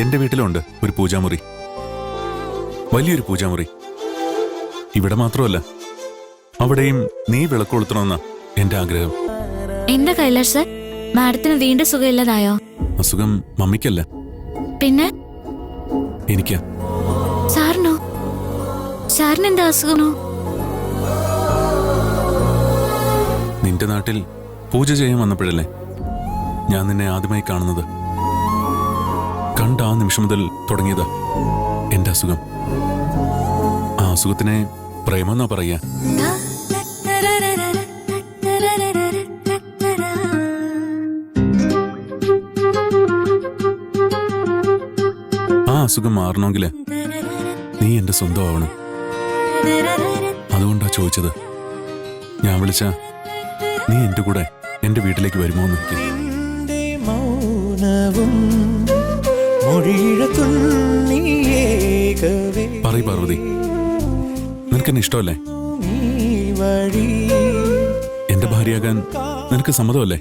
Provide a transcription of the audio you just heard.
എന്റെ വീട്ടിലുണ്ട് ഒരു പൂജാമുറി, വലിയൊരു പൂജാമുറി. ഇവിടെ മാത്രമല്ല, അവിടെയും നീ വിളക്കൊളുത്തണമെന്ന എന്റെ ആഗ്രഹം. എന്താ കൈലാഷ് സർ, മാഡത്തിന് വീണ്ടും സുഖമില്ലതായോ? അസുഖം മമ്മിക്കല്ല, പിന്നെ എനിക്കാ. സാറിനോ? സാറിന് എന്താ അസുഖമോ? നിന്റെ നാട്ടിൽ പൂജ ചെയ്യാൻ വന്നപ്പോഴല്ലേ ഞാൻ നിന്നെ ആദ്യമായി കാണുന്നത്. കണ്ട ആ നിമിഷം മുതൽ തുടങ്ങിയതാ എന്റെ അസുഖം. ആ അസുഖത്തിനെ പ്രേമെന്നാ പറയാ. ആ അസുഖം മാറണമെങ്കില് നീ എന്റെ സ്വന്തം ആവണം. അതുകൊണ്ടാ ചോദിച്ചത്. ഞാൻ വിളിച്ച നീ എന്റെ കൂടെ എന്റെ വീട്ടിലേക്ക് വരുമോ എന്ന്. പറയ് പാർവതി, നിനക്കെന്നെ ഇഷ്ടമല്ലേ? എന്റെ ഭാര്യയാകാൻ നിനക്ക് സമ്മതമല്ലേ?